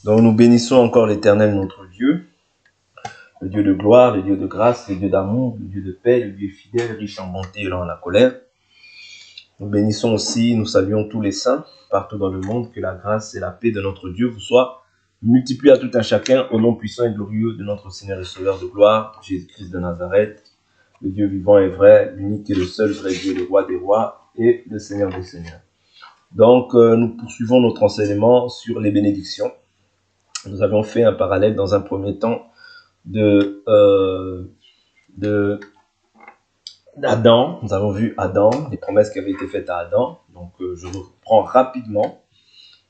Donc nous bénissons encore l'Éternel notre Dieu, le Dieu de gloire, le Dieu de grâce, le Dieu d'amour, le Dieu de paix, le Dieu fidèle, riche en bonté et lent à la colère. Nous bénissons aussi, nous saluons tous les saints partout dans le monde, que la grâce et la paix de notre Dieu vous soient multipliées à tout un chacun au nom puissant et glorieux de notre Seigneur et Sauveur de gloire, Jésus-Christ de Nazareth, le Dieu vivant et vrai, l'unique et le seul vrai Dieu, le roi des rois et le Seigneur des seigneurs. Donc nous poursuivons notre enseignement sur les bénédictions. Nous avons fait un parallèle dans un premier temps d'Adam. Nous avons vu Adam, les promesses qui avaient été faites à Adam. Donc je reprends rapidement.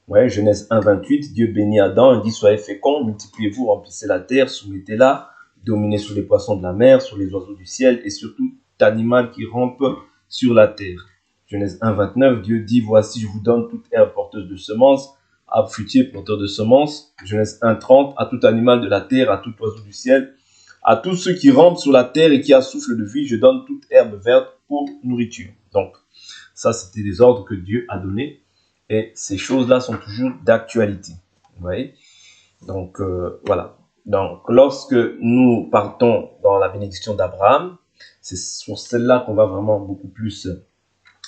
Ouais, Genèse 1, 28, Dieu bénit Adam et dit: soyez féconds, multipliez-vous, remplissez la terre, soumettez-la, dominez sur les poissons de la mer, sur les oiseaux du ciel et sur tout animal qui rampe sur la terre. Genèse 1, 29, Dieu dit: voici, je vous donne toute herbe porteuse de semences, arbre fruitier porteur de semences. Genèse 1, 30, à tout animal de la terre, à tout oiseau du ciel, à tous ceux qui rampent sur la terre et qui a souffle de vie, je donne toute herbe verte pour nourriture. Donc, ça, c'était des ordres que Dieu a donnés. Et ces choses-là sont toujours d'actualité. Vous voyez? Donc, voilà. Donc, lorsque nous partons dans la bénédiction d'Abraham, c'est sur celle-là qu'on va vraiment beaucoup plus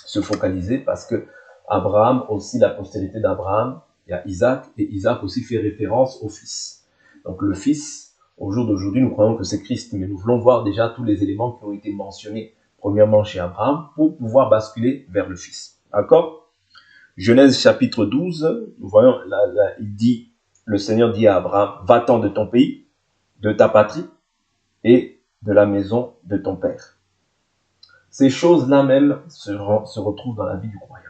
se focaliser, parce que Abraham, aussi la postérité d'Abraham, il y a Isaac, et Isaac aussi fait référence au fils. Donc, le fils, au jour d'aujourd'hui, nous croyons que c'est Christ, mais nous voulons voir déjà tous les éléments qui ont été mentionnés, premièrement chez Abraham, pour pouvoir basculer vers le fils. D'accord? Genèse chapitre 12, nous voyons, le Seigneur dit à Abraham: va-t'en de ton pays, de ta patrie et de la maison de ton père. Ces choses-là même se retrouvent dans la vie du croyant.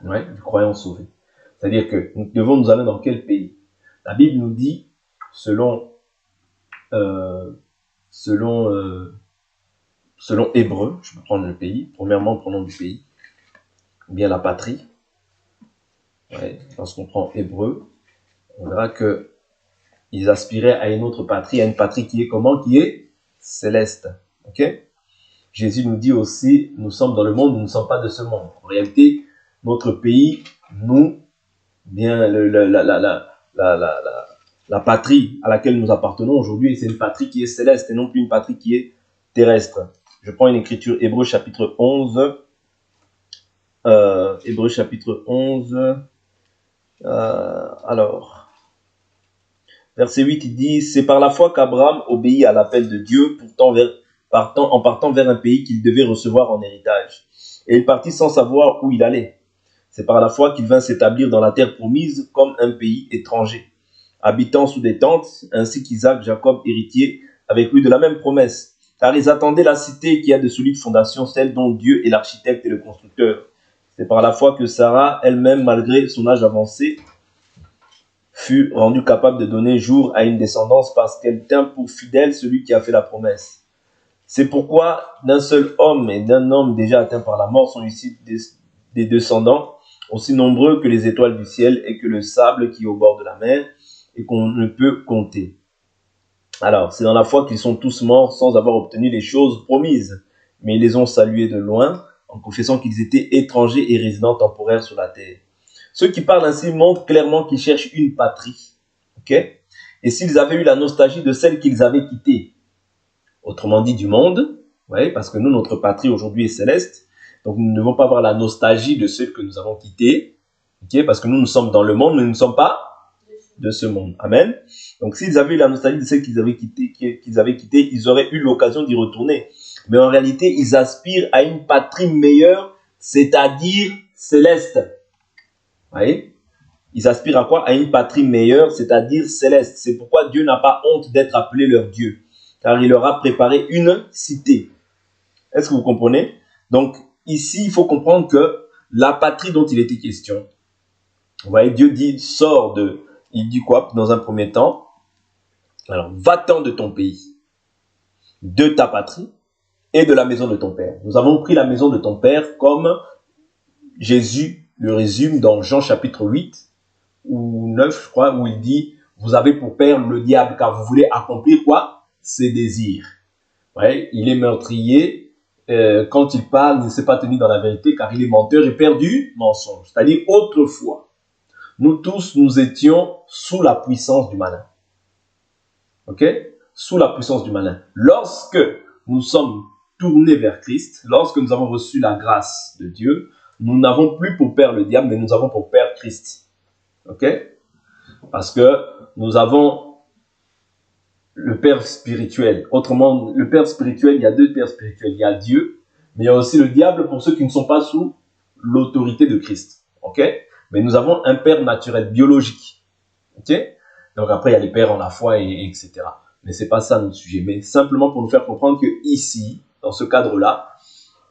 Ouais, du croyant sauvé. C'est-à-dire que nous devons nous aller dans quel pays? La Bible nous dit, selon Hébreu, je peux prendre le pays, premièrement prenons du pays, ou bien la patrie. Ouais, lorsqu'on prend Hébreu, on verra que ils aspiraient à une autre patrie, à une patrie qui est comment? Qui est céleste. Ok? Jésus nous dit aussi: nous sommes dans le monde, nous ne sommes pas de ce monde. En réalité, notre pays, nous, bien la patrie à laquelle nous appartenons aujourd'hui, c'est une patrie qui est céleste et non plus une patrie qui est terrestre. Je prends une écriture, Hébreux chapitre 11. Hébreux chapitre 11. Alors, verset 8, il dit: c'est par la foi qu'Abraham obéit à l'appel de Dieu, en partant vers un pays qu'il devait recevoir en héritage. Et il partit sans savoir où il allait. C'est par la foi qu'il vint s'établir dans la terre promise comme un pays étranger, habitant sous des tentes, ainsi qu'Isaac, Jacob, héritiers, avec lui de la même promesse. Car ils attendaient la cité qui a de solides fondations, celle dont Dieu est l'architecte et le constructeur. C'est par la foi que Sarah, elle-même, malgré son âge avancé, fut rendue capable de donner jour à une descendance parce qu'elle tint pour fidèle celui qui a fait la promesse. C'est pourquoi d'un seul homme et d'un homme déjà atteint par la mort sont ici des descendants aussi nombreux que les étoiles du ciel et que le sable qui est au bord de la mer et qu'on ne peut compter. Alors, c'est dans la foi qu'ils sont tous morts sans avoir obtenu les choses promises, mais ils les ont salués de loin en confessant qu'ils étaient étrangers et résidents temporaires sur la terre. Ceux qui parlent ainsi montrent clairement qu'ils cherchent une patrie. Okay? Et s'ils avaient eu la nostalgie de celle qu'ils avaient quittée, autrement dit du monde, ouais, parce que nous, notre patrie aujourd'hui est céleste, donc nous ne devons pas avoir la nostalgie de ceux que nous avons quittés, okay? Parce que nous sommes dans le monde, mais nous ne sommes pas de ce monde. Amen. Donc s'ils avaient eu la nostalgie de ceux qu'ils avaient quittés, ils auraient eu l'occasion d'y retourner. Mais en réalité, ils aspirent à une patrie meilleure, c'est-à-dire céleste. Vous voyez? Ils aspirent à quoi? À une patrie meilleure, c'est-à-dire céleste. C'est pourquoi Dieu n'a pas honte d'être appelé leur Dieu, car il leur a préparé une cité. Est-ce que vous comprenez? Donc, ici, il faut comprendre que la patrie dont il était question, vous voyez, Dieu dit, il dit quoi dans un premier temps? Alors, va-t'en de ton pays, de ta patrie et de la maison de ton père. Nous avons pris la maison de ton père comme Jésus le résume dans Jean chapitre 8 ou 9, je crois, où il dit: vous avez pour père le diable, car vous voulez accomplir quoi? Ses désirs. Ouais, il est meurtrier. Quand il parle, il ne s'est pas tenu dans la vérité, car il est menteur et père du mensonge. C'est-à-dire autrefois. nous tous, nous étions sous la puissance du malin. Ok? Sous la puissance du malin. Lorsque nous sommes tournés vers Christ, lorsque nous avons reçu la grâce de Dieu, nous n'avons plus pour père le diable, mais nous avons pour père Christ. Ok? Parce que nous avons le père spirituel. Autrement, le père spirituel, il y a deux pères spirituels. Il y a Dieu, mais il y a aussi le diable pour ceux qui ne sont pas sous l'autorité de Christ. Ok? Mais nous avons un père naturel, biologique. Ok? Donc après, il y a les pères en la foi, etc. Mais c'est pas ça notre sujet. Mais simplement pour nous faire comprendre que ici, dans ce cadre-là,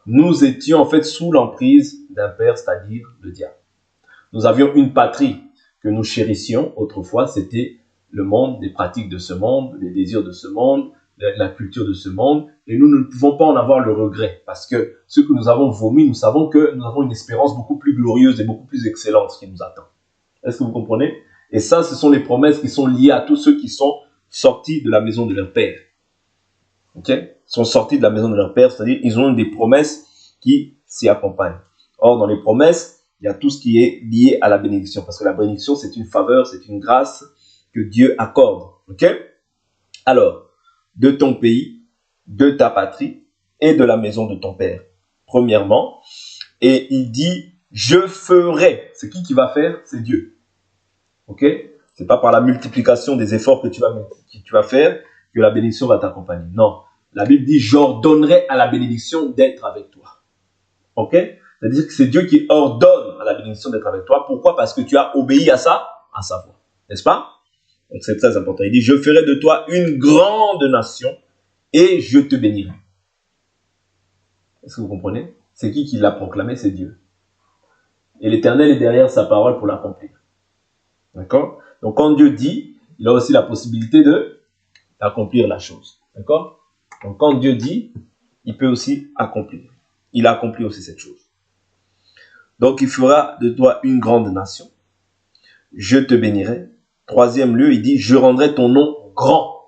nous étions en fait sous l'emprise d'un père, c'est-à-dire le diable. Nous avions une patrie que nous chérissions autrefois, c'était le monde, les pratiques de ce monde, les désirs de ce monde, la culture de ce monde, et nous ne pouvons pas en avoir le regret, parce que ce que nous avons vomi, nous savons que nous avons une espérance beaucoup plus glorieuse et beaucoup plus excellente qui nous attend. Est-ce que vous comprenez? Et ça, ce sont les promesses qui sont liées à tous ceux qui sont sortis de la maison de leur père. Ok? Ils sont sortis de la maison de leur père, c'est-à-dire ils ont des promesses qui s'y accompagnent. Or, dans les promesses, il y a tout ce qui est lié à la bénédiction, parce que la bénédiction, c'est une faveur, c'est une grâce que Dieu accorde. Ok? Alors, de ton pays, de ta patrie et de la maison de ton père. Premièrement, et il dit, je ferai. C'est qui va faire? C'est Dieu. Ok? C'est pas par la multiplication des efforts que tu vas faire que la bénédiction va t'accompagner. Non. La Bible dit, j'ordonnerai à la bénédiction d'être avec toi. Ok? C'est-à-dire que c'est Dieu qui ordonne à la bénédiction d'être avec toi. Pourquoi? Parce que tu as obéi à sa voix. N'est-ce pas? Donc c'est très important. Il dit, je ferai de toi une grande nation et je te bénirai. Est-ce que vous comprenez? C'est qui l'a proclamé? C'est Dieu. Et l'Éternel est derrière sa parole pour l'accomplir. D'accord? Donc quand Dieu dit, il a aussi la possibilité d'accomplir la chose. D'accord? Donc quand Dieu dit, il peut aussi accomplir. Il a accompli aussi cette chose. Donc il fera de toi une grande nation. Je te bénirai. Troisième lieu, il dit, je rendrai ton nom grand.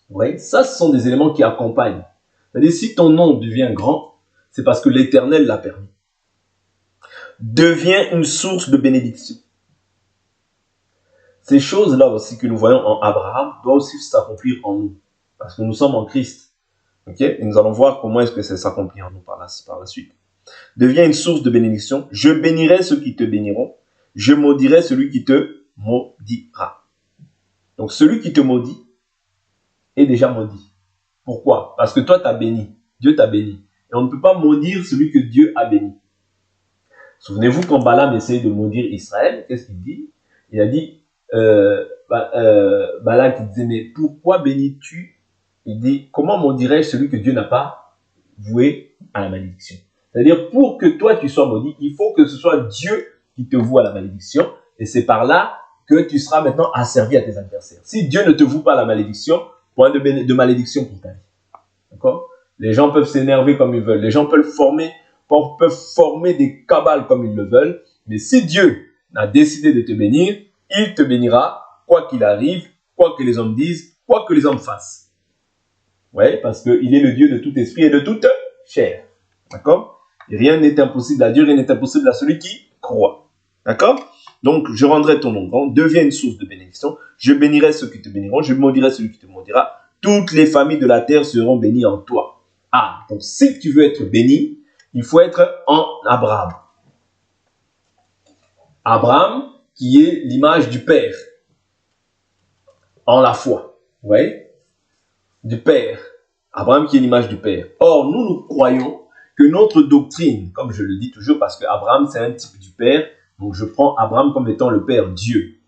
Vous voyez, ça, ce sont des éléments qui accompagnent. C'est-à-dire, si ton nom devient grand, c'est parce que l'Éternel l'a permis. Devient une source de bénédiction. Ces choses-là aussi que nous voyons en Abraham doivent aussi s'accomplir en nous. Parce que nous sommes en Christ. Ok? Et nous allons voir comment est-ce que ça s'accomplit en nous par la suite. Devient une source de bénédiction. Je bénirai ceux qui te béniront. Je maudirai celui qui te maudira. Donc, celui qui te maudit est déjà maudit. Pourquoi? Parce que toi, tu as béni. Dieu t'a béni. Et on ne peut pas maudire celui que Dieu a béni. Souvenez-vous quand Balaam essayait de maudire Israël, qu'est-ce qu'il dit? Il a dit, Balaam qui disait, mais pourquoi bénis-tu? Il dit, comment maudirais-je celui que Dieu n'a pas voué à la malédiction? C'est-à-dire, pour que toi tu sois maudit, il faut que ce soit Dieu qui te voue à la malédiction. Et c'est par là que tu seras maintenant asservi à tes adversaires. Si Dieu ne te voue pas à la malédiction, point de malédiction pour ta vie. D'accord? Les gens peuvent s'énerver comme ils veulent. Les gens peuvent former des cabales comme ils le veulent. Mais si Dieu a décidé de te bénir, il te bénira, quoi qu'il arrive, quoi que les hommes disent, quoi que les hommes fassent. Ouais, parce qu'il est le Dieu de tout esprit et de toute chair. D'accord? Et rien n'est impossible à Dieu, rien n'est impossible à celui qui croit. D'accord? Donc, je rendrai ton nom grand, deviens une source de bénédiction. Je bénirai ceux qui te béniront, je maudirai celui qui te maudira. Toutes les familles de la terre seront bénies en toi. Ah, donc si tu veux être béni, il faut être en Abraham. Abraham, qui est l'image du Père, en la foi. Vous voyez? Du Père. Abraham qui est l'image du Père. Or, nous croyons que notre doctrine, comme je le dis toujours, parce que Abraham, c'est un type du Père, donc je prends Abraham comme étant le Père, Dieu.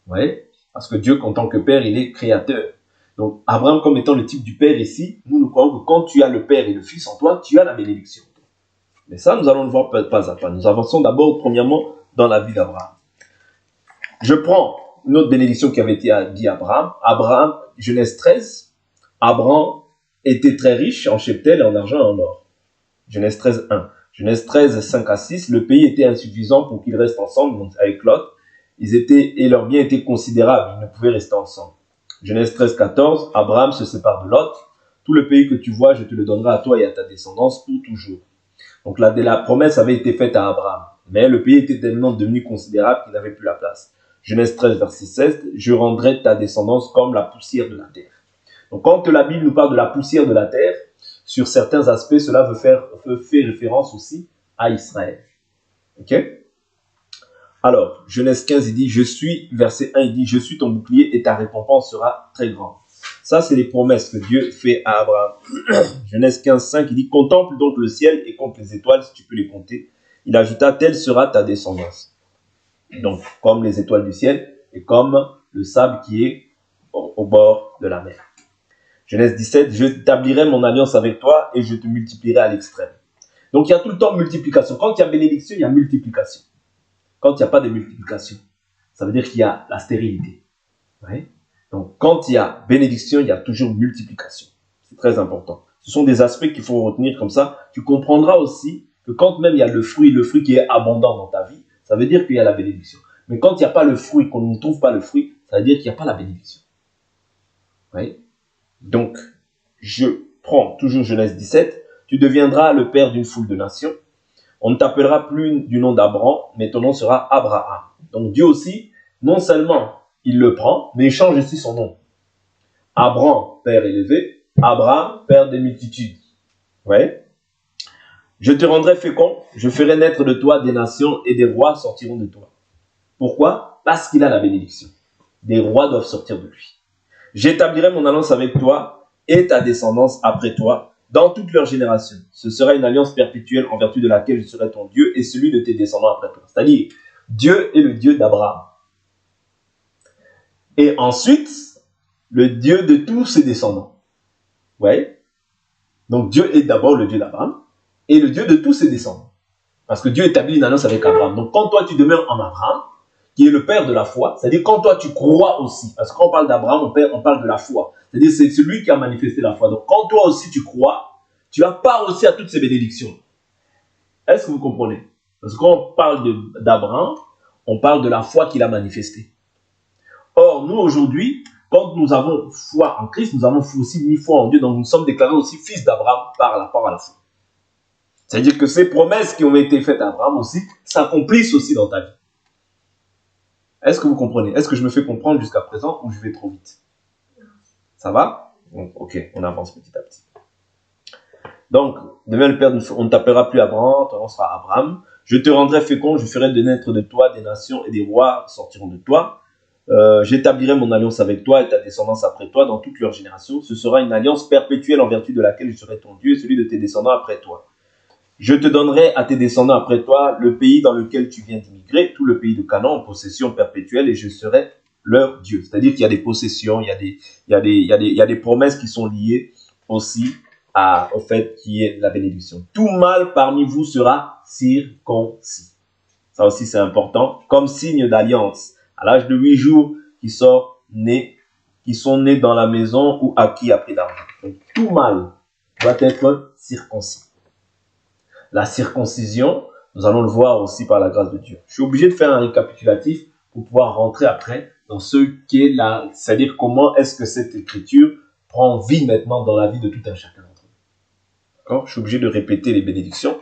Vous voyez? Parce que Dieu, en tant que Père, il est créateur. Donc, Abraham comme étant le type du Père ici, nous croyons que quand tu as le Père et le Fils en toi, tu as la bénédiction. Mais ça, nous allons le voir pas à pas. Nous avançons d'abord, premièrement, dans la vie d'Abraham. Je prends une autre bénédiction qui avait été dit à Abraham. Abraham, Genèse 13, Abraham était très riche en cheptel, en argent et en or. Genèse 13, 1. Genèse 13, 5 à 6, le pays était insuffisant pour qu'ils restent ensemble, donc avec Lot. Et leurs biens étaient considérables, ils ne pouvaient rester ensemble. Genèse 13, 14, Abraham se sépare de Lot. Tout le pays que tu vois, je te le donnerai à toi et à ta descendance pour toujours. Donc la promesse avait été faite à Abraham. Mais le pays était tellement devenu considérable qu'il n'avait plus la place. Genèse 13, verset 16, je rendrai ta descendance comme la poussière de la terre. Donc quand la Bible nous parle de la poussière de la terre, sur certains aspects, cela veut faire référence aussi à Israël. Ok? Alors, Genèse 15, il dit, verset 1, il dit, je suis ton bouclier et ta récompense sera très grande. Ça, c'est les promesses que Dieu fait à Abraham. Genèse 15, 5, il dit, contemple donc le ciel et compte les étoiles si tu peux les compter. Il ajouta, telle sera ta descendance. Donc, comme les étoiles du ciel et comme le sable qui est au bord de la mer. Genèse 17, je établirai mon alliance avec toi et je te multiplierai à l'extrême. Donc, il y a tout le temps multiplication. Quand il y a bénédiction, il y a multiplication. Quand il n'y a pas de multiplication, ça veut dire qu'il y a la stérilité. Ouais. Donc, quand il y a bénédiction, il y a toujours multiplication. C'est très important. Ce sont des aspects qu'il faut retenir comme ça. Tu comprendras aussi que quand même il y a le fruit qui est abondant dans ta vie, ça veut dire qu'il y a la bénédiction. Mais quand il n'y a pas le fruit, qu'on ne trouve pas le fruit, ça veut dire qu'il n'y a pas la bénédiction. Ouais. Donc, je prends toujours Genèse 17. Tu deviendras le père d'une foule de nations. On ne t'appellera plus du nom d'Abraham, mais ton nom sera Abraham. Donc Dieu aussi, non seulement il le prend, mais il change aussi son nom. Abraham, père élevé, Abraham, père des multitudes. Ouais. Je te rendrai fécond, je ferai naître de toi des nations et des rois sortiront de toi. Pourquoi? Parce qu'il a la bénédiction. Des rois doivent sortir de lui. J'établirai mon alliance avec toi et ta descendance après toi dans toutes leurs générations. Ce sera une alliance perpétuelle en vertu de laquelle je serai ton Dieu et celui de tes descendants après toi. C'est-à-dire, Dieu est le Dieu d'Abraham. Et ensuite, le Dieu de tous ses descendants. Ouais. Donc Dieu est d'abord le Dieu d'Abraham et le Dieu de tous ses descendants. Parce que Dieu établit une alliance avec Abraham. Donc quand toi tu demeures en Abraham, qui est le père de la foi, c'est-à-dire quand toi tu crois aussi, parce que quand on parle d'Abraham, on parle de la foi. C'est-à-dire c'est celui qui a manifesté la foi. Donc quand toi aussi tu crois, tu as part aussi à toutes ces bénédictions. Est-ce que vous comprenez? Parce que quand on parle d'Abraham, on parle de la foi qu'il a manifestée. Or, nous aujourd'hui, quand nous avons foi en Christ, nous avons aussi mis foi en Dieu, donc nous sommes déclarés aussi fils d'Abraham par rapport à la foi. C'est-à-dire que ces promesses qui ont été faites à Abraham aussi s'accomplissent aussi dans ta vie. Est-ce que vous comprenez? Est-ce que je me fais comprendre jusqu'à présent ou je vais trop vite? Ça va? Ok, on avance petit à petit. Donc, demain le Père, on ne t'appellera plus Abraham, ton nom sera Abraham. Je te rendrai fécond, je ferai de naître de toi des nations et des rois sortiront de toi. J'établirai mon alliance avec toi et ta descendance après toi dans toutes leurs générations. Ce sera une alliance perpétuelle en vertu de laquelle je serai ton Dieu et celui de tes descendants après toi. Je te donnerai à tes descendants après toi le pays dans lequel tu viens d'immigrer, tout le pays de Canaan en possession perpétuelle et je serai leur Dieu. C'est-à-dire qu'il y a des possessions, il y a des promesses qui sont liées aussi au fait qu'il y ait la bénédiction. Tout mâle parmi vous sera circoncis. Ça aussi c'est important, comme signe d'alliance. À l'âge de 8 jours, qui sont nés dans la maison ou à qui a pris d'argent. Donc, tout mâle doit être circoncis. La circoncision, nous allons le voir aussi par la grâce de Dieu. Je suis obligé de faire un récapitulatif pour pouvoir rentrer après dans ce qui est là, c'est-à-dire comment est-ce que cette écriture prend vie maintenant dans la vie de tout un chacun d'entre nous. D'accord? Je suis obligé de répéter les bénédictions.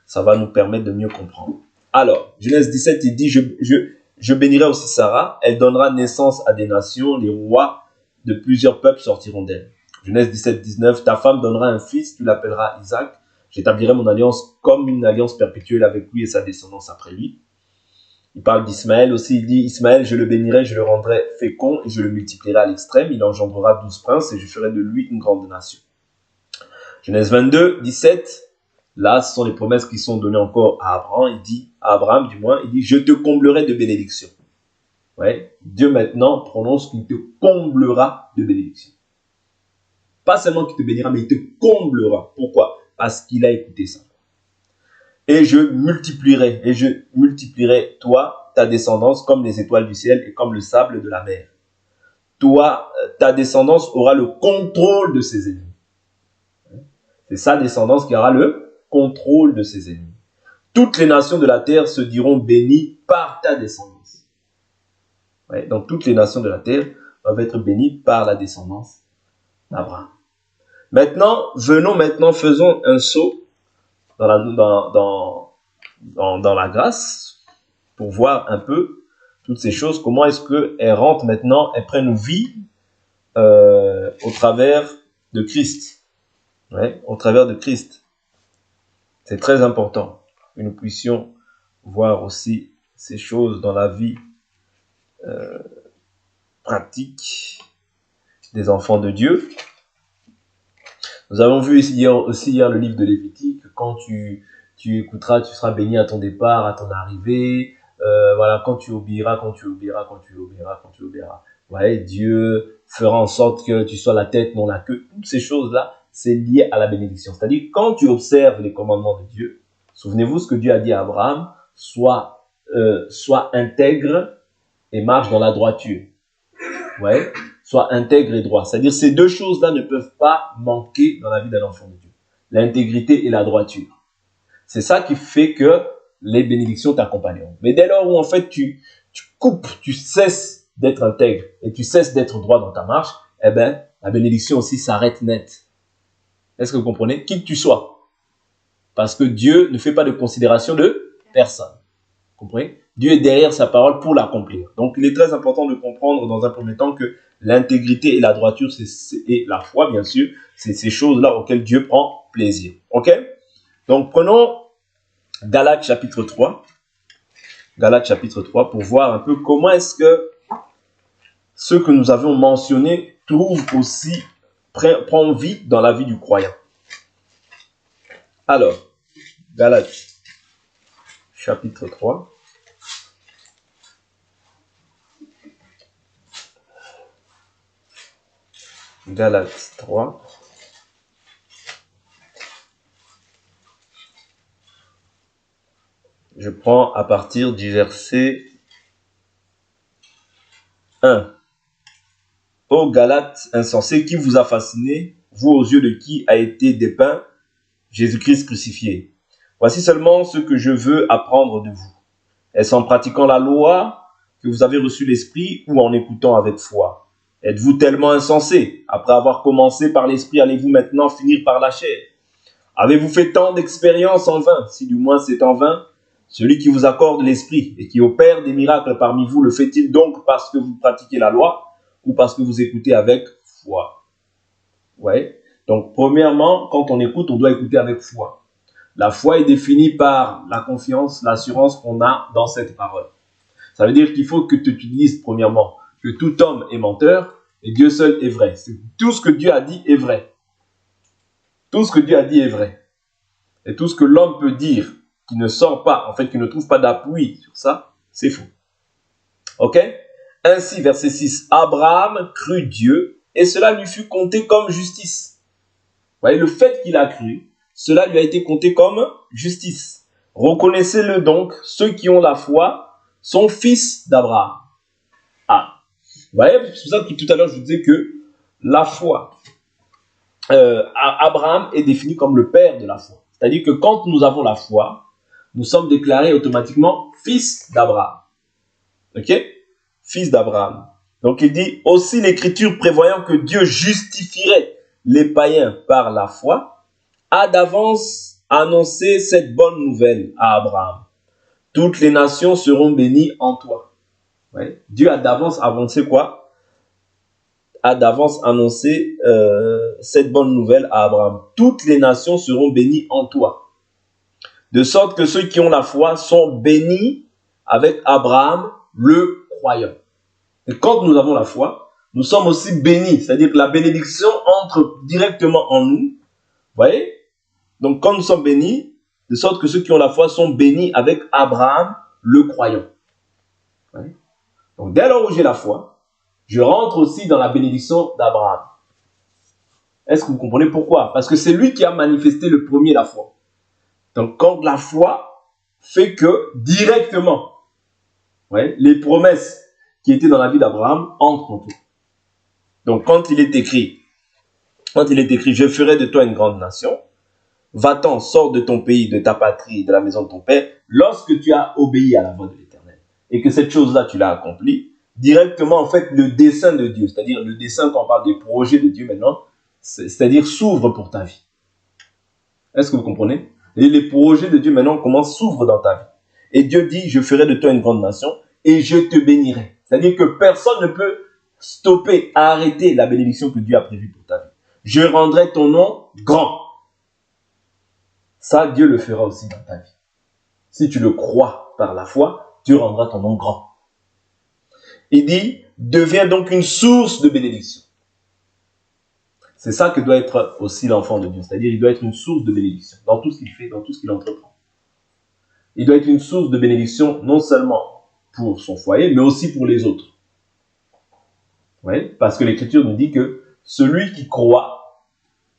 Ça va nous permettre de mieux comprendre. Alors, Genèse 17, il dit, je bénirai aussi Sarah, elle donnera naissance à des nations, les rois de plusieurs peuples sortiront d'elle. Genèse 17, 19, ta femme donnera un fils, tu l'appelleras Isaac. J'établirai mon alliance comme une alliance perpétuelle avec lui et sa descendance après lui. Il parle d'Ismaël aussi, il dit, Ismaël, je le bénirai, je le rendrai fécond et je le multiplierai à l'extrême. Il engendrera 12 princes et je ferai de lui une grande nation. Genèse 22, 17, là, ce sont les promesses qui sont données encore à Abraham. Il dit, à Abraham, il dit, je te comblerai de bénédictions. Ouais, Dieu maintenant prononce qu'il te comblera de bénédictions. Pas seulement qu'il te bénira, mais il te comblera. Pourquoi? Parce qu'il a écouté ça. Et je multiplierai toi, ta descendance, comme les étoiles du ciel et comme le sable de la mer. Toi, ta descendance aura le contrôle de ses ennemis. C'est sa descendance qui aura le contrôle de ses ennemis. Toutes les nations de la terre se diront bénies par ta descendance. Ouais, donc toutes les nations de la terre doivent être bénies par la descendance d'Abraham. Maintenant, faisons un saut dans dans la grâce pour voir un peu toutes ces choses, comment est-ce qu'elles rentrent maintenant, elles prennent vie au travers de Christ. Ouais, au travers de Christ. C'est très important que nous puissions voir aussi ces choses dans la vie pratique des enfants de Dieu. Nous avons vu aussi hier le livre de Lévitique. Quand tu écouteras, tu seras béni à ton départ, à ton arrivée. Voilà, quand tu obéiras. Ouais, Dieu fera en sorte que tu sois la tête, non la queue. Toutes ces choses-là, c'est lié à la bénédiction. C'est-à-dire, quand tu observes les commandements de Dieu, souvenez-vous ce que Dieu a dit à Abraham, sois intègre et marche dans la droiture. Ouais, sois intègre et droit. C'est-à-dire, ces deux choses-là ne peuvent pas manquer dans la vie d'un enfant de Dieu. L'intégrité et la droiture. C'est ça qui fait que les bénédictions t'accompagneront. Mais dès lors où en fait tu coupes, tu cesses d'être intègre et tu cesses d'être droit dans ta marche, eh ben la bénédiction aussi s'arrête net. Est-ce que vous comprenez? Qui que tu sois. Parce que Dieu ne fait pas de considération de personne. Vous comprenez? Dieu est derrière sa parole pour l'accomplir. Donc il est très important de comprendre dans un premier temps que l'intégrité et la droiture et la foi, bien sûr, c'est ces choses-là auxquelles Dieu prend plaisir. Ok? Donc prenons Galates chapitre 3. Galates chapitre 3 pour voir un peu comment est-ce que ce que nous avons mentionné trouve aussi, prend vie dans la vie du croyant. Alors, Galates chapitre 3. Galates 3. Je prends à partir du verset 1. Ô Galates insensés, qui vous a fasciné, vous aux yeux de qui a été dépeint Jésus-Christ crucifié. Voici seulement ce que je veux apprendre de vous. Est-ce en pratiquant la loi que vous avez reçu l'esprit ou en écoutant avec foi? Êtes-vous tellement insensés? Après avoir commencé par l'esprit, allez-vous maintenant finir par la chair? Avez-vous fait tant d'expériences en vain? Si du moins c'est en vain, celui qui vous accorde l'esprit et qui opère des miracles parmi vous, le fait-il donc parce que vous pratiquez la loi ou parce que vous écoutez avec foi? Ouais. Donc, premièrement, quand on écoute, on doit écouter avec foi. La foi est définie par la confiance, l'assurance qu'on a dans cette parole. Ça veut dire qu'il faut que tu utilises, premièrement, que tout homme est menteur et Dieu seul est vrai. Tout ce que Dieu a dit est vrai. Tout ce que Dieu a dit est vrai. Et tout ce que l'homme peut dire qui ne sort pas, en fait, qui ne trouve pas d'appui sur ça, c'est faux. Ok? Ainsi, verset 6, Abraham crut Dieu et cela lui fut compté comme justice. Vous voyez, le fait qu'il a cru, cela lui a été compté comme justice. Reconnaissez-le donc, ceux qui ont la foi sont fils d'Abraham. Ah, vous voyez, c'est pour ça que tout à l'heure je vous disais que la foi, Abraham est défini comme le père de la foi. C'est-à-dire que quand nous avons la foi, nous sommes déclarés automatiquement fils d'Abraham. Ok? Fils d'Abraham. Donc il dit, aussi l'Écriture prévoyant que Dieu justifierait les païens par la foi, a d'avance annoncé cette bonne nouvelle à Abraham. Toutes les nations seront bénies en toi. Ouais. Dieu a d'avance annoncé quoi? A d'avance annoncé cette bonne nouvelle à Abraham. Toutes les nations seront bénies en toi. De sorte que ceux qui ont la foi sont bénis avec Abraham, le croyant. Et quand nous avons la foi, nous sommes aussi bénis. C'est-à-dire que la bénédiction entre directement en nous. Vous voyez? Donc quand nous sommes bénis, de sorte que ceux qui ont la foi sont bénis avec Abraham, le croyant. Vous voyez? Donc dès lors où j'ai la foi, je rentre aussi dans la bénédiction d'Abraham. Est-ce que vous comprenez pourquoi? Parce que c'est lui qui a manifesté le premier la foi. Donc quand la foi fait que directement, ouais, les promesses qui étaient dans la vie d'Abraham entrent en tout. Donc quand il est écrit, je ferai de toi une grande nation, va-t'en, sors de ton pays, de ta patrie, de la maison de ton père, lorsque tu as obéi à la voix de l'Éternel, et que cette chose-là, tu l'as accomplie, directement, en fait, le dessein de Dieu, c'est-à-dire le dessein quand on parle des projets de Dieu maintenant, c'est-à-dire s'ouvre pour ta vie. Est-ce que vous comprenez? Et les projets de Dieu maintenant s'ouvrent dans ta vie. Et Dieu dit, je ferai de toi une grande nation et je te bénirai. C'est-à-dire que personne ne peut stopper, arrêter la bénédiction que Dieu a prévue pour ta vie. Je rendrai ton nom grand. Ça, Dieu le fera aussi dans ta vie. Si tu le crois par la foi, Dieu rendra ton nom grand. Il dit, deviens donc une source de bénédiction. C'est ça que doit être aussi l'enfant de Dieu. C'est-à-dire, il doit être une source de bénédiction dans tout ce qu'il fait, dans tout ce qu'il entreprend. Il doit être une source de bénédiction non seulement pour son foyer, mais aussi pour les autres. Oui, parce que l'Écriture nous dit que celui qui croit,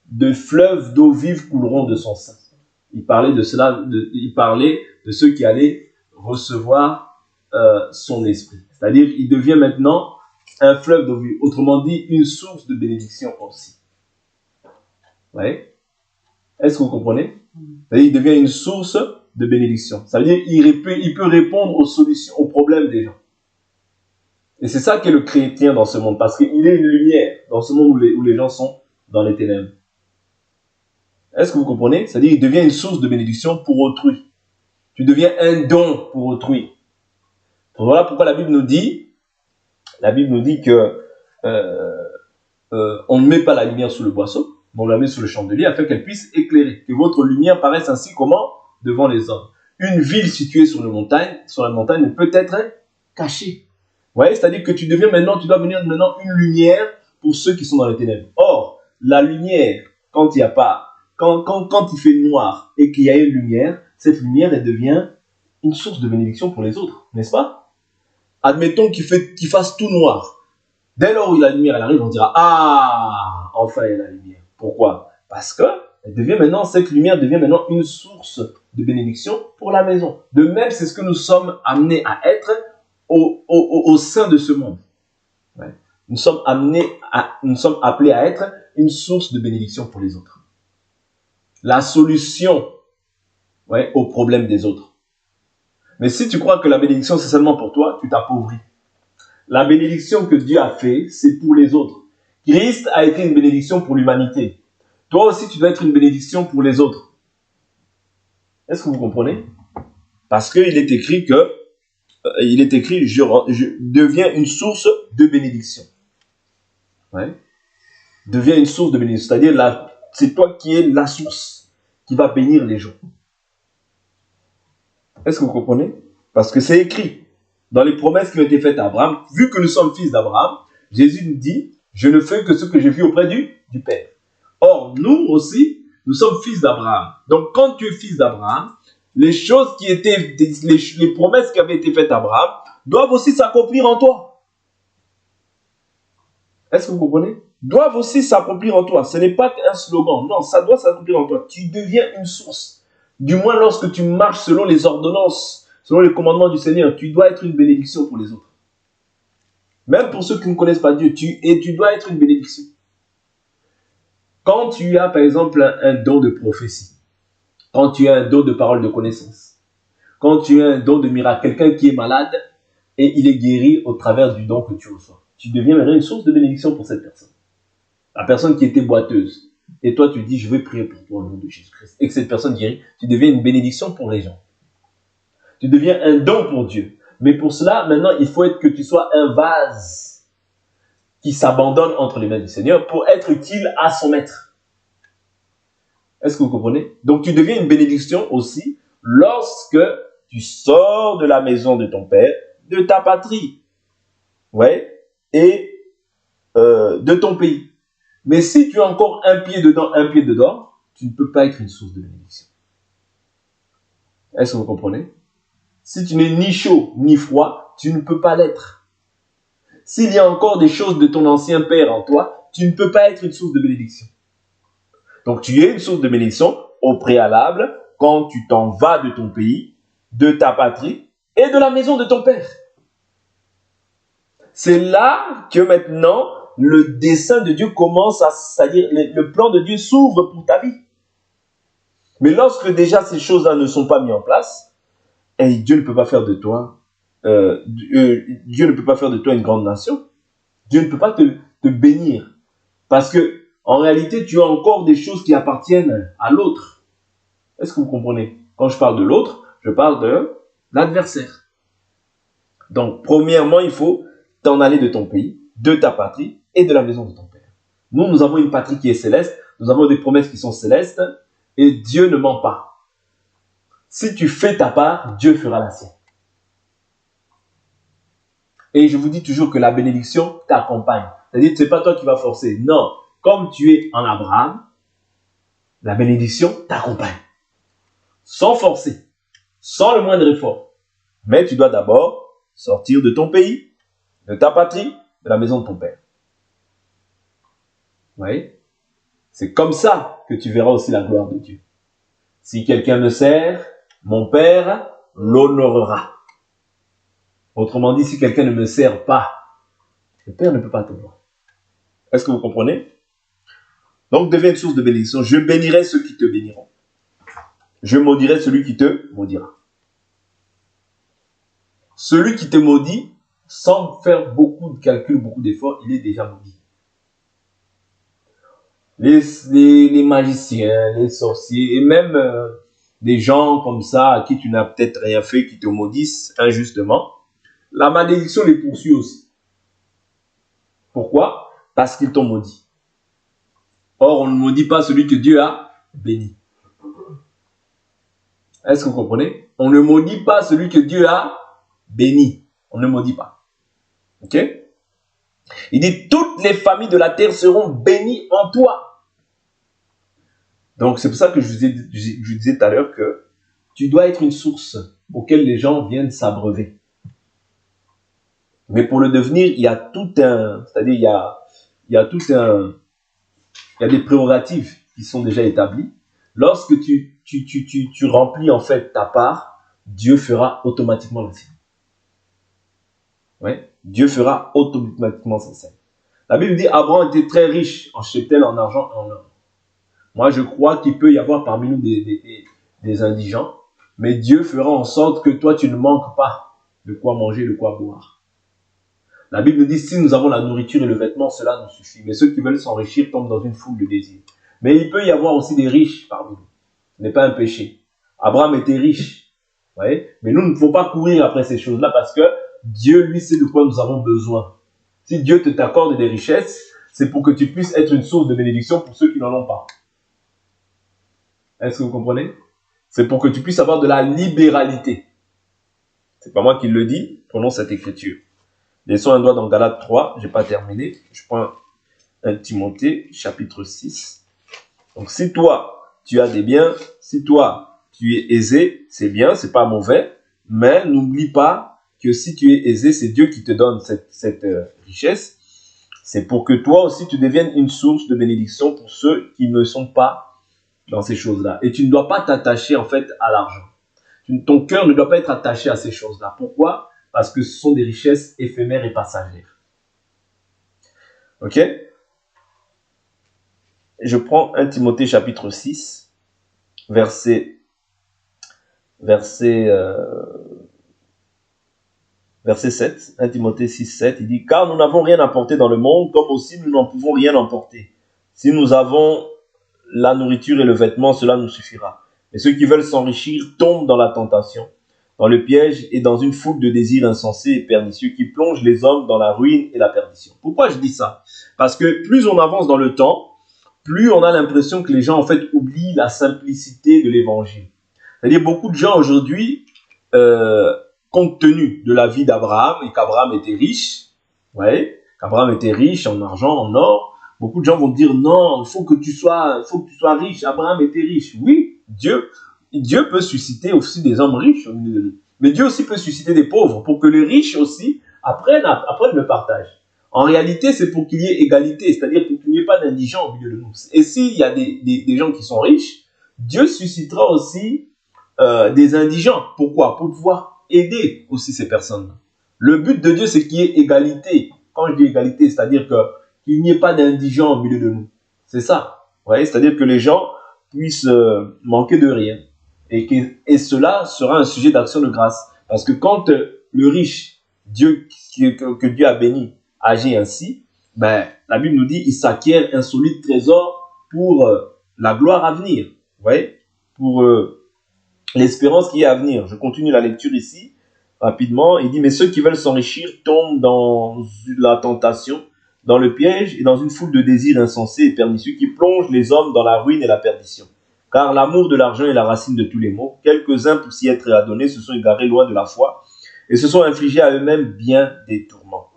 de fleuves d'eau vive couleront de son sein. Il parlait de cela, il parlait de ceux qui allaient recevoir son esprit. C'est-à-dire, il devient maintenant un fleuve d'eau vive. Autrement dit, une source de bénédiction aussi. Oui. Est-ce que vous comprenez? C'est-à-dire, il devient une source de bénédiction. Ça veut dire qu'il peut répondre aux solutions, aux problèmes des gens. Et c'est ça qu'est le chrétien dans ce monde, parce qu'il est une lumière dans ce monde où les gens sont dans les ténèbres. Est-ce que vous comprenez? C'est-à-dire qu'il devient une source de bénédiction pour autrui. Tu deviens un don pour autrui. Voilà pourquoi la Bible nous dit que on ne met pas la lumière sous le boisseau, mais on la met sous le chandelier afin qu'elle puisse éclairer. Que votre lumière paraisse ainsi comment? Devant les hommes. Une ville située sur la montagne ne peut être cachée. Vous voyez, c'est-à-dire que tu dois devenir maintenant une lumière pour ceux qui sont dans les ténèbres. Or, la lumière, quand il fait noir et qu'il y a une lumière, cette lumière, elle devient une source de bénédiction pour les autres, n'est-ce pas? Admettons qu'il fasse tout noir. Dès lors où la lumière elle arrive, on dira, ah, enfin il y a la lumière. Pourquoi? Parce que cette lumière devient maintenant une source de bénédiction pour la maison. De même, c'est ce que nous sommes amenés à être au sein de ce monde. Ouais. Nous sommes appelés à être une source de bénédiction pour les autres. La solution aux problèmes des autres. Mais si tu crois que la bénédiction c'est seulement pour toi, tu t'appauvris. La bénédiction que Dieu a fait, c'est pour les autres. Christ a été une bénédiction pour l'humanité. Toi aussi, tu dois être une bénédiction pour les autres. Est-ce que vous comprenez? Parce qu'il est écrit que je deviens une source de bénédiction. Ouais. Deviens une source de bénédiction. C'est-à-dire, c'est toi qui es la source qui va bénir les gens. Est-ce que vous comprenez? Parce que c'est écrit dans les promesses qui ont été faites à Abraham. Vu que nous sommes fils d'Abraham, Jésus nous dit, je ne fais que ce que j'ai vu auprès du Père. Or, nous aussi, nous sommes fils d'Abraham. Donc, quand tu es fils d'Abraham, les promesses qui avaient été faites à Abraham doivent aussi s'accomplir en toi. Est-ce que vous comprenez? Doivent aussi s'accomplir en toi. Ce n'est pas un slogan. Non, ça doit s'accomplir en toi. Tu deviens une source. Du moins, lorsque tu marches selon les ordonnances, selon les commandements du Seigneur, tu dois être une bénédiction pour les autres. Même pour ceux qui ne connaissent pas Dieu, tu dois être une bénédiction. Quand tu as, par exemple, un don de prophétie, quand tu as un don de parole de connaissance, quand tu as un don de miracle, quelqu'un qui est malade et il est guéri au travers du don que tu reçois, tu deviens maintenant une source de bénédiction pour cette personne. La personne qui était boiteuse, et toi tu dis, je vais prier pour toi au nom de Jésus-Christ, et que cette personne guérit, tu deviens une bénédiction pour les gens. Tu deviens un don pour Dieu. Mais pour cela, maintenant, il faut que tu sois un vase qui s'abandonne entre les mains du Seigneur pour être utile à son maître. Est-ce que vous comprenez? Donc, tu deviens une bénédiction aussi lorsque tu sors de la maison de ton père, de ta patrie, et de ton pays. Mais si tu as encore un pied dedans, tu ne peux pas être une source de bénédiction. Est-ce que vous comprenez? Si tu n'es ni chaud ni froid, tu ne peux pas l'être. S'il y a encore des choses de ton ancien père en toi, tu ne peux pas être une source de bénédiction. Donc tu es une source de bénédiction au préalable quand tu t'en vas de ton pays, de ta patrie et de la maison de ton père. C'est là que maintenant le dessein de Dieu commence, c'est-à-dire le plan de Dieu s'ouvre pour ta vie. Mais lorsque déjà ces choses-là ne sont pas mises en place, Dieu ne peut pas faire de toi, Dieu ne peut pas faire de toi une grande nation. Dieu ne peut pas te bénir. Parce que, en réalité, tu as encore des choses qui appartiennent à l'autre. Est-ce que vous comprenez? Quand je parle de l'autre, je parle de l'adversaire. Donc, premièrement, il faut t'en aller de ton pays, de ta patrie et de la maison de ton père. Nous avons une patrie qui est céleste, nous avons des promesses qui sont célestes et Dieu ne ment pas. Si tu fais ta part, Dieu fera la sienne. Et je vous dis toujours que la bénédiction t'accompagne. C'est-à-dire que ce n'est pas toi qui vas forcer. Non, comme tu es en Abraham, la bénédiction t'accompagne. Sans forcer, sans le moindre effort. Mais tu dois d'abord sortir de ton pays, de ta patrie, de la maison de ton père. Vous voyez? C'est comme ça que tu verras aussi la gloire de Dieu. Si quelqu'un me sert, mon père l'honorera. Autrement dit, si quelqu'un ne me sert pas, le père ne peut pas te voir. Est-ce que vous comprenez? Donc, deviens une source de bénédiction. Je bénirai ceux qui te béniront. Je maudirai celui qui te maudira. Celui qui te maudit, sans faire beaucoup de calculs, beaucoup d'efforts, il est déjà maudit. Les magiciens, les sorciers, et même des gens comme ça à qui tu n'as peut-être rien fait, qui te maudissent injustement, la malédiction les poursuit aussi. Pourquoi? Parce qu'ils t'ont maudit. Or, on ne maudit pas celui que Dieu a béni. Est-ce que vous comprenez? On ne maudit pas celui que Dieu a béni. On ne maudit pas. Ok? Il dit, toutes les familles de la terre seront bénies en toi. Donc, c'est pour ça que je vous disais tout à l'heure que tu dois être une source auquel les gens viennent s'abreuver. Mais pour le devenir, il y a tout un... C'est-à-dire, il y a des prérogatives qui sont déjà établies. Lorsque tu remplis en fait ta part, Dieu fera automatiquement la sienne. Ouais, Dieu fera automatiquement sa sienne. La Bible dit Abraham était très riche en cheptel, en argent et en or. Moi, je crois qu'il peut y avoir parmi nous des indigents, mais Dieu fera en sorte que toi, tu ne manques pas de quoi manger, de quoi boire. La Bible dit, si nous avons la nourriture et le vêtement, cela nous suffit. Mais ceux qui veulent s'enrichir tombent dans une foule de désirs. Mais il peut y avoir aussi des riches parmi nous. Ce n'est pas un péché. Abraham était riche. Vous voyez? Mais nous ne pouvons pas courir après ces choses-là parce que Dieu, lui, sait de quoi nous avons besoin. Si Dieu t'accorde des richesses, c'est pour que tu puisses être une source de bénédiction pour ceux qui n'en ont pas. Est-ce que vous comprenez? C'est pour que tu puisses avoir de la libéralité. C'est pas moi qui le dis, prenons cette écriture. Laissons un doigt dans Galates 3, je n'ai pas terminé. Je prends 1 Timothée, chapitre 6. Donc, si toi, tu as des biens, si toi, tu es aisé, c'est bien, c'est pas mauvais, mais n'oublie pas que si tu es aisé, c'est Dieu qui te donne cette richesse. C'est pour que toi aussi, tu deviennes une source de bénédiction pour ceux qui ne sont pas dans ces choses-là. Et tu ne dois pas t'attacher, en fait, à l'argent. Ton cœur ne doit pas être attaché à ces choses-là. Pourquoi? Parce que ce sont des richesses éphémères et passagères. Ok? Je prends 1 Timothée chapitre 6, verset 7. 1 Timothée 6, 7, il dit « Car nous n'avons rien apporté dans le monde, comme aussi nous n'en pouvons rien emporter. Si nous avons la nourriture et le vêtement, cela nous suffira. Mais ceux qui veulent s'enrichir tombent dans la tentation, dans le piège et dans une foule de désirs insensés et pernicieux qui plongent les hommes dans la ruine et la perdition. » Pourquoi je dis ça? Parce que plus on avance dans le temps, plus on a l'impression que les gens en fait oublient la simplicité de l'évangile. C'est-à-dire beaucoup de gens aujourd'hui, compte tenu de la vie d'Abraham et qu'Abraham était riche, ouais, qu'Abraham était riche en argent, en or, beaucoup de gens vont dire non, il faut que tu sois riche. Abraham était riche. Oui, Dieu peut susciter aussi des hommes riches au milieu de nous. Mais Dieu aussi peut susciter des pauvres pour que les riches aussi apprennent le partage. En réalité, c'est pour qu'il y ait égalité, c'est-à-dire pour qu'il n'y ait pas d'indigents au milieu de nous. Et s'il y a des gens qui sont riches, Dieu suscitera aussi des indigents. Pourquoi? Pour pouvoir aider aussi ces personnes. Le but de Dieu, c'est qu'il y ait égalité. Quand je dis égalité, c'est-à-dire qu'il n'y ait pas d'indigents au milieu de nous. C'est ça. Vous voyez? C'est-à-dire que les gens puissent manquer de rien. Et cela sera un sujet d'action de grâce. Parce que quand le riche, que Dieu a béni, agit ainsi, ben, la Bible nous dit il s'acquiert un solide trésor pour la gloire à venir. Vous voyez? pour l'espérance qui est à venir. Je continue la lecture ici, rapidement. Il dit, mais ceux qui veulent s'enrichir tombent dans la tentation, dans le piège et dans une foule de désirs insensés et pernicieux qui plongent les hommes dans la ruine et la perdition. Car l'amour de l'argent est la racine de tous les maux. Quelques-uns, pour s'y être adonnés, se sont égarés loin de la foi et se sont infligés à eux-mêmes bien des tourments.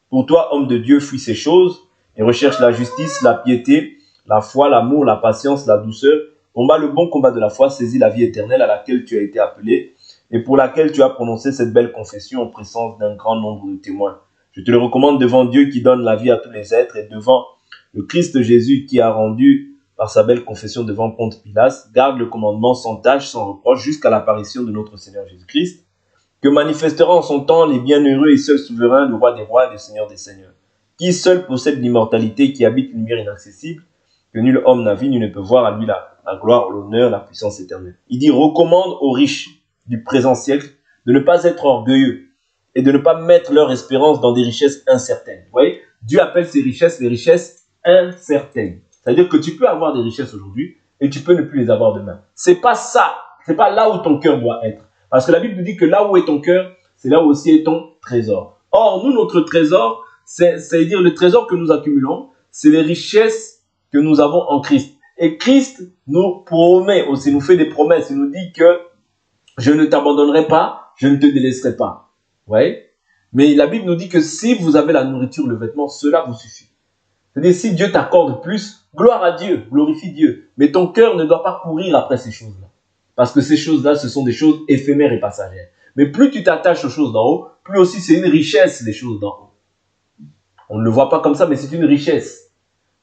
Pour toi, homme de Dieu, fuis ces choses et recherche la justice, la piété, la foi, l'amour, la patience, la douceur. Combat le bon combat de la foi, saisis la vie éternelle à laquelle tu as été appelé et pour laquelle tu as prononcé cette belle confession en présence d'un grand nombre de témoins. Je te le recommande devant Dieu qui donne la vie à tous les êtres et devant le Christ Jésus qui a rendu par sa belle confession devant Ponte Pilate, garde le commandement sans tâche, sans reproche jusqu'à l'apparition de notre Seigneur Jésus-Christ, que manifestera en son temps les bienheureux et seuls souverains, le roi des rois et le Seigneur des seigneurs, qui seul possède l'immortalité, qui habite une lumière inaccessible, que nul homme n'a vu, nul ne peut voir, à lui la gloire, l'honneur, la puissance éternelle. Il dit, recommande aux riches du présent siècle de ne pas être orgueilleux et de ne pas mettre leur espérance dans des richesses incertaines. Vous voyez, Dieu appelle ces richesses les richesses incertaines. C'est-à-dire que tu peux avoir des richesses aujourd'hui et tu peux ne plus les avoir demain. C'est pas ça, c'est pas là où ton cœur doit être. Parce que la Bible nous dit que là où est ton cœur, c'est là où aussi est ton trésor. Or, nous, notre trésor, c'est-à-dire le trésor que nous accumulons, c'est les richesses que nous avons en Christ. Et Christ nous promet aussi, nous fait des promesses. Il nous dit que je ne t'abandonnerai pas, je ne te délaisserai pas. Vous voyez? Mais la Bible nous dit que si vous avez la nourriture, le vêtement, cela vous suffit. C'est-à-dire, si Dieu t'accorde plus, gloire à Dieu, glorifie Dieu. Mais ton cœur ne doit pas courir après ces choses-là. Parce que ces choses-là, ce sont des choses éphémères et passagères. Mais plus tu t'attaches aux choses d'en haut, plus aussi c'est une richesse, les choses d'en haut. On ne le voit pas comme ça, mais c'est une richesse.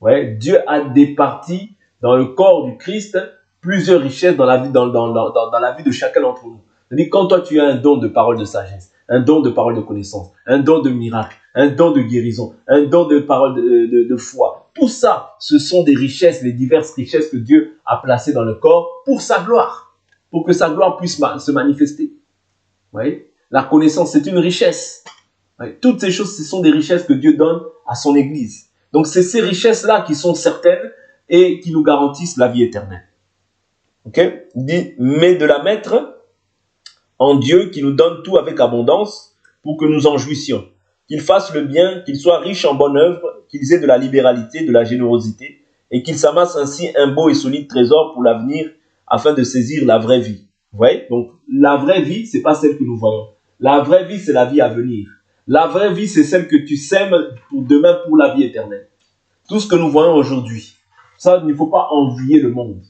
Ouais, Dieu a départi dans le corps du Christ plusieurs richesses dans la vie, dans la vie de chacun d'entre nous. C'est-à-dire, quand toi tu as un don de parole de sagesse, un don de parole de connaissance, un don de miracle, un don de guérison, un don de parole de foi, tout ça, ce sont des richesses, les diverses richesses que Dieu a placées dans le corps pour sa gloire, pour que sa gloire puisse se manifester. Vous voyez? La connaissance, c'est une richesse. Toutes ces choses, ce sont des richesses que Dieu donne à son Église. Donc, c'est ces richesses-là qui sont certaines et qui nous garantissent la vie éternelle. Ok? Il dit, mais de la mettre en Dieu qui nous donne tout avec abondance pour que nous en jouissions. Qu'ils fassent le bien, qu'ils soient riches en bonne œuvre, qu'ils aient de la libéralité, de la générosité et qu'ils s'amassent ainsi un beau et solide trésor pour l'avenir afin de saisir la vraie vie. Vous voyez? Donc, la vraie vie, c'est pas celle que nous voyons. La vraie vie, c'est la vie à venir. La vraie vie, c'est celle que tu sèmes pour demain pour la vie éternelle. Tout ce que nous voyons aujourd'hui, ça, il ne faut pas envier le monde.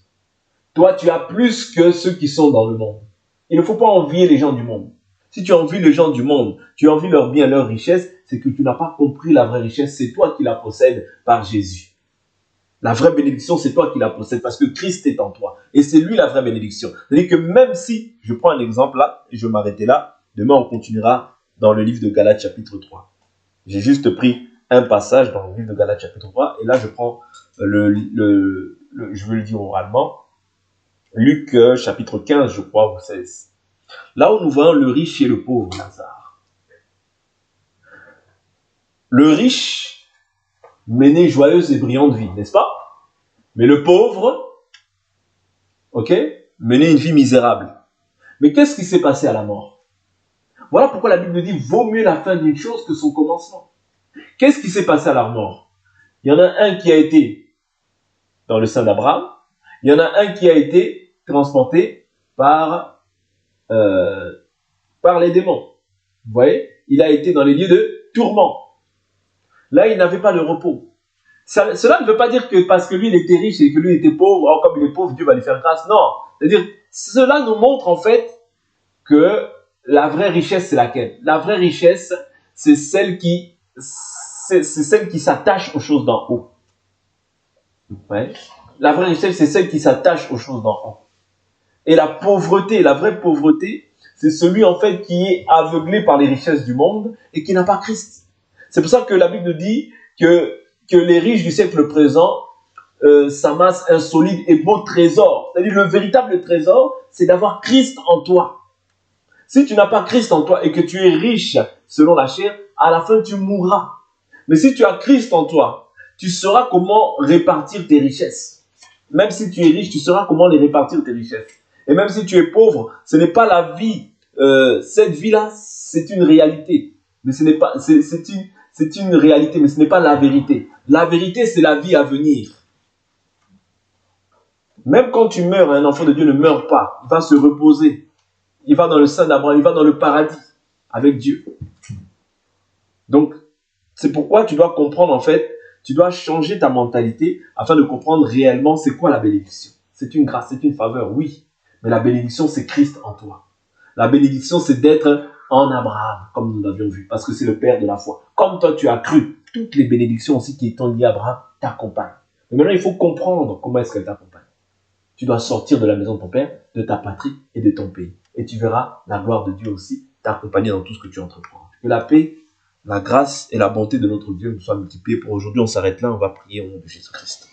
Toi, tu as plus que ceux qui sont dans le monde. Il ne faut pas envier les gens du monde. Si tu envies les gens du monde, tu envies leurs biens, leurs richesses, c'est que tu n'as pas compris la vraie richesse. C'est toi qui la possèdes par Jésus. La vraie bénédiction, c'est toi qui la possèdes parce que Christ est en toi. Et c'est lui la vraie bénédiction. C'est-à-dire que même si, je prends un exemple là, et je vais m'arrêter là, demain on continuera dans le livre de Galates chapitre 3. J'ai juste pris un passage dans le livre de Galates chapitre 3, et là je prends je veux le dire oralement, Luc chapitre 15, je crois, ou 16. Là où nous voyons le riche et le pauvre, Lazare. Le riche menait joyeuse et brillante vie, n'est-ce pas? Mais le pauvre, ok, menait une vie misérable. Mais qu'est-ce qui s'est passé à la mort? Voilà pourquoi la Bible dit, vaut mieux la fin d'une chose que son commencement. Qu'est-ce qui s'est passé à la mort? Il y en a un qui a été dans le sein d'Abraham, il y en a un qui a été transporté par les démons. Vous voyez? Il a été dans les lieux de tourment. Là, il n'avait pas de repos. Cela ne veut pas dire que parce que lui, il était riche et que lui, il était pauvre, alors comme il est pauvre, Dieu va lui faire grâce. Non. C'est-à-dire, cela nous montre en fait que la vraie richesse, c'est laquelle? La vraie richesse, c'est celle qui s'attache aux choses d'en haut. Ouais. La vraie richesse, c'est celle qui s'attache aux choses d'en haut. Et la pauvreté, la vraie pauvreté, c'est celui en fait qui est aveuglé par les richesses du monde et qui n'a pas Christ. C'est pour ça que la Bible dit que les riches du siècle présent s'amassent un solide et beau trésor. C'est-à-dire le véritable trésor, c'est d'avoir Christ en toi. Si tu n'as pas Christ en toi et que tu es riche selon la chair, à la fin tu mourras. Mais si tu as Christ en toi, tu sauras comment répartir tes richesses. Même si tu es riche, tu sauras comment les répartir tes richesses. Et même si tu es pauvre, ce n'est pas la vie. Cette vie-là, c'est une réalité. Mais ce n'est pas, c'est une réalité, mais ce n'est pas la vérité. La vérité, c'est la vie à venir. Même quand tu meurs, un enfant de Dieu ne meurt pas. Il va se reposer. Il va dans le sein d'Abraham, il va dans le paradis avec Dieu. Donc, c'est pourquoi tu dois comprendre, en fait, tu dois changer ta mentalité afin de comprendre réellement c'est quoi la bénédiction. C'est une grâce, c'est une faveur, oui. Mais la bénédiction, c'est Christ en toi. La bénédiction, c'est d'être en Abraham, comme nous l'avions vu, parce que c'est le père de la foi. Comme toi, tu as cru, toutes les bénédictions aussi qui étant liées à Abraham t'accompagnent. Mais maintenant, il faut comprendre comment est-ce qu'elles t'accompagnent. Tu dois sortir de la maison de ton père, de ta patrie et de ton pays. Et tu verras la gloire de Dieu aussi t'accompagner dans tout ce que tu entreprends. Que la paix, la grâce et la bonté de notre Dieu nous soient multipliées. Pour aujourd'hui, on s'arrête là, on va prier au nom de Jésus-Christ.